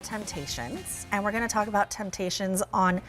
Temp-tations, and we're going to talk about Temp-tations on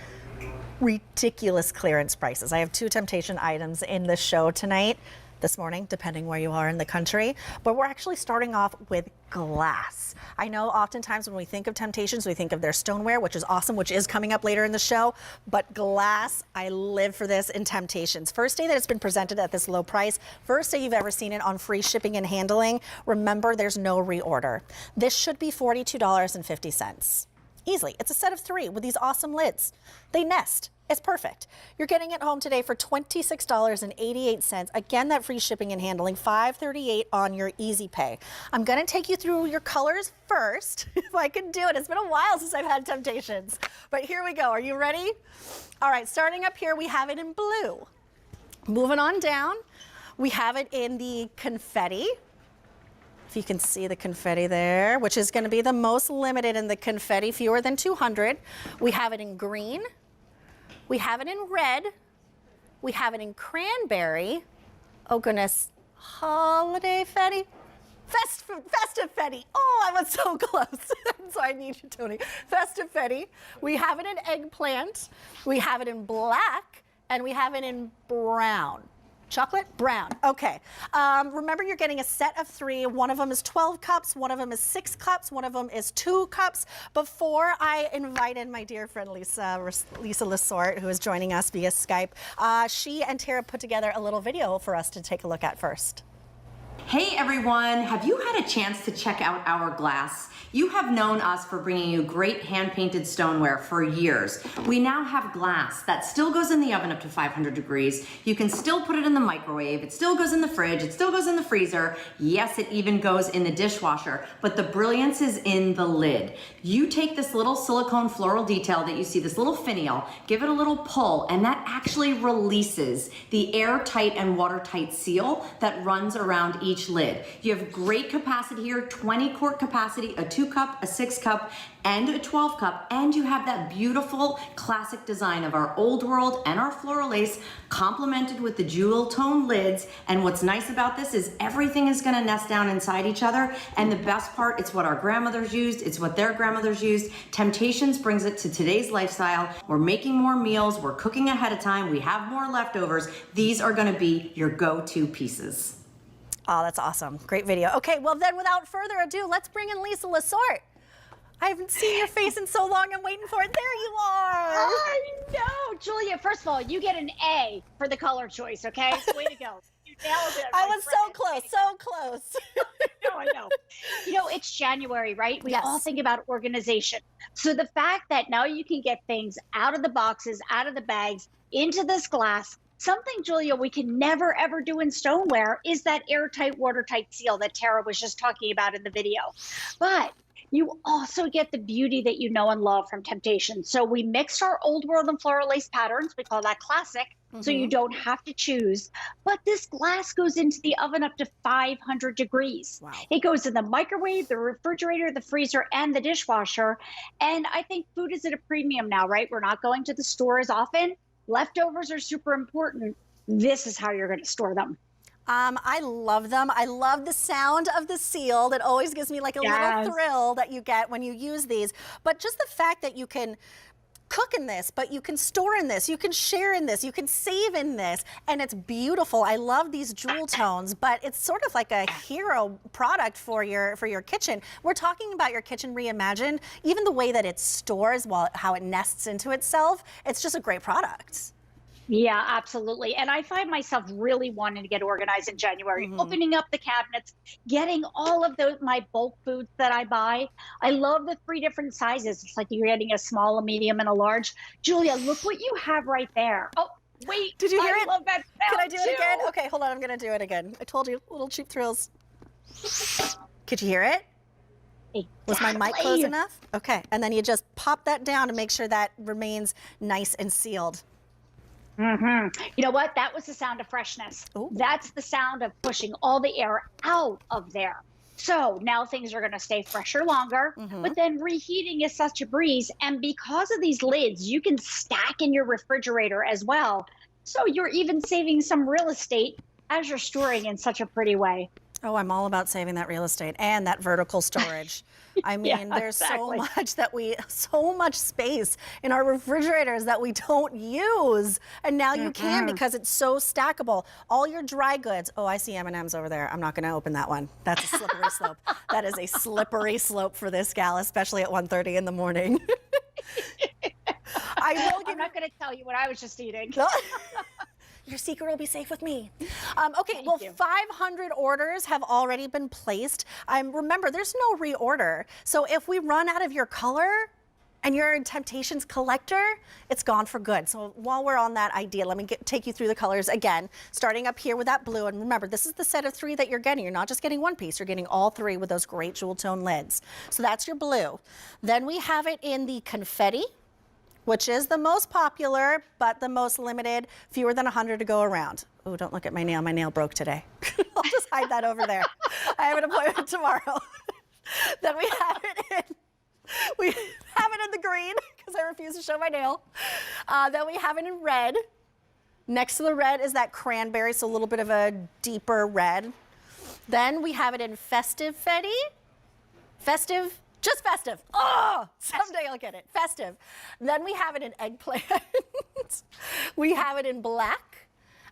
ridiculous clearance prices. I have two Temp-tation items in the show tonight, this morning, depending where you are in the country, but we're actually starting off with glass. I know oftentimes when we think of Temp-tations, we think of their stoneware, which is awesome, which is coming up later in the show, but glass, I live for this in Temp-tations. First day that it's been presented at this low price, first day you've ever seen it on free shipping and handling. Remember, there's no reorder. This should be $42.50. Easily. It's a set of 3 with these awesome lids. They nest. It's perfect. You're getting it home today for $26.88. Again, that free shipping and handling, $5.38 on your Easy Pay. I'm going to take you through your colors first, if I can do it. It's been a while since I've had Temp-tations, but here we go. Are you ready? All right, starting up here, we have it in blue. Moving on down, we have it in the confetti. If you can see the confetti there, which is going to be the most limited in the confetti, fewer than 200. We have it in green. We have it in red. We have it in cranberry. Oh goodness, holiday fetty? Festive fetty. Oh, I was so close. So I need you, Tony. Festive fetty. We have it in eggplant. We have it in black, and we have it in brown. Chocolate? Brown. Okay. Remember, you're getting a set of 3. One of them is 12 cups. One of them is 6 cups. One of them is 2 cups. Before I invited my dear friend Lisa Lesort, who is joining us via Skype, she and Tara put together a little video for us to take a look at first. Hey everyone, have you had a chance to check out our glass? You have known us for bringing you great hand-painted stoneware for years. We now have glass that still goes in the oven up to 500 degrees. You can still put it in the microwave. It still goes in the fridge. It still goes in the freezer. Yes, it even goes in the dishwasher, but the brilliance is in the lid. You take this little silicone floral detail that you see, this little finial, give it a little pull, and that actually releases the airtight and watertight seal that runs around each lid. You have great capacity here, 20 quart capacity, a 2 cup, a 6 cup, and a 12 cup, and you have that beautiful classic design of our old world and our floral lace complemented with the jewel tone lids. And what's nice about this is everything is gonna nest down inside each other, and the best part, it's what our grandmothers used, it's what their grandmothers used. Temp-tations brings it to today's lifestyle. We're making more meals, we're cooking ahead of time, we have more leftovers. These are gonna be your go-to pieces. Oh, that's awesome. Great video. Okay, well then without further ado, let's bring in Lisa Lesort. I haven't seen your face in so long. I'm waiting for it. There you are. I know, Julia. First of all, you get an A for the color choice, okay? Way to go. You nailed it. I was so close, so close. I know. You know, it's January, right? We all think about organization. So the fact that now you can get things out of the boxes, out of the bags, into this glass. Something, Julia, we can never, ever do in stoneware is that airtight, watertight seal that Tara was just talking about in the video. But you also get the beauty that you know and love from Temp-tations. So we mixed our old world and floral lace patterns. We call that classic. So you don't have to choose. But this glass goes into the oven up to 500 degrees. Wow. It goes in the microwave, the refrigerator, the freezer, and the dishwasher. And I think food is at a premium now, right? We're not going to the store as often. Leftovers are super important. This is how you're going to store them. I love them. I love the sound of the seal. That always gives me like a little thrill that you get when you use these. But just the fact that you can cook in this, but you can store in this, you can share in this, you can save in this, and it's beautiful. I love these jewel tones, but it's sort of like a hero product for your kitchen. We're talking about your kitchen reimagined. Even the way that it stores, how it nests into itself, it's just a great product. Yeah, absolutely. And I find myself really wanting to get organized in January, opening up the cabinets, getting all of my bulk foods that I buy. I love the 3 different sizes. It's like you're getting a small, a medium, and a large. Julia, look what you have right there. Oh, wait. Did you hear it? I love that sound. Can I do it again? Okay, hold on. I'm going to do it again. I told you, little cheap thrills. Could you hear it? Exactly. Was my mic close enough? Okay. And then you just pop that down to make sure that remains nice and sealed. You know what? That was the sound of freshness. Ooh. That's the sound of pushing all the air out of there. So now things are going to stay fresher longer, but then reheating is such a breeze. And because of these lids, you can stack in your refrigerator as well. So you're even saving some real estate as you're storing in such a pretty way. Oh, I'm all about saving that real estate and that vertical storage. I mean, Yeah, there's exactly. so much space in our refrigerators that we don't use. And now you can because it's so stackable. All your dry goods. Oh, I see M&Ms over there. I'm not going to open that one. That's a slippery slope. That is a slippery slope for this gal, especially at 1:30 in the morning. I'm not going to tell you what I was just eating. Your secret will be safe with me. Okay, Thank you. 500 orders have already been placed. Remember, there's no reorder. So if we run out of your color and you're a Temp-tations collector, it's gone for good. So while we're on that idea, let me take you through the colors again, starting up here with that blue. And remember, this is the set of 3 that you're getting. You're not just getting one piece, you're getting all 3 with those great jewel tone lids. So that's your blue. Then we have it in the confetti, which is the most popular, but the most limited, fewer than 100 to go around. Oh, don't look at my nail. My nail broke today. I'll just hide that over there. I have an appointment tomorrow. Then we have it in the green, because I refuse to show my nail. Then we have it in red. Next to the red is that cranberry, so a little bit of a deeper red. Then we have it in festive fetty. Festive. Just festive. Oh, someday I'll get it. Festive. Then we have it in eggplant. We have it in black.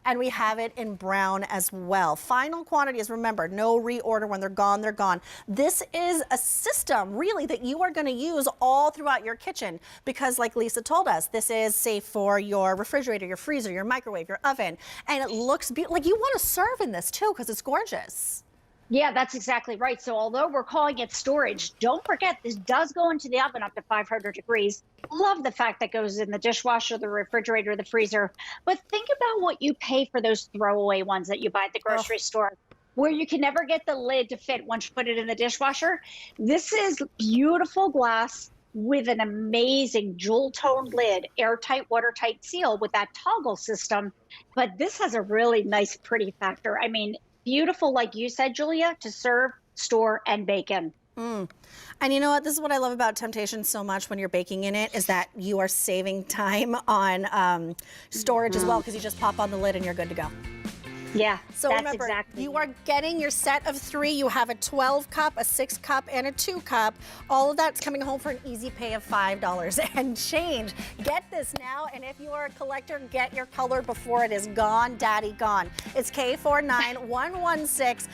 And we have it in brown as well. Final quantities, remember, no reorder. When they're gone, they're gone. This is a system, really, that you are going to use all throughout your kitchen because, like Lisa told us, this is safe for your refrigerator, your freezer, your microwave, your oven. And it looks beautiful. Like, you want to serve in this, too, because it's gorgeous. Yeah, that's exactly right. So although we're calling it storage, don't forget this does go into the oven up to 500 degrees. Love the fact that goes in the dishwasher, the refrigerator, the freezer. But think about what you pay for those throwaway ones that you buy at the grocery store, where you can never get the lid to fit once you put it in the dishwasher. This is beautiful glass with an amazing jewel tone lid, airtight, watertight seal with that toggle system. But this has a really nice, pretty factor. I mean, beautiful, like you said, Julia, to serve, store, and bake in. And you know what? This is what I love about Temp-tations so much when you're baking in it, is that you are saving time on storage as well, because you just pop on the lid and you're good to go. Yeah, So that's remember, exactly you are getting your set of 3. You have a 12 cup, a 6 cup, and a 2 cup. All of that's coming home for an easy pay of $5 and change. Get this now, and if you are a collector, get your color before it is gone, daddy gone. It's K49116.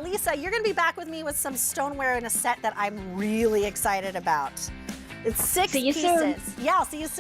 Lisa, you're going to be back with me with some stoneware in a set that I'm really excited about. It's 6 See you pieces. soon. Yeah, I'll see you soon.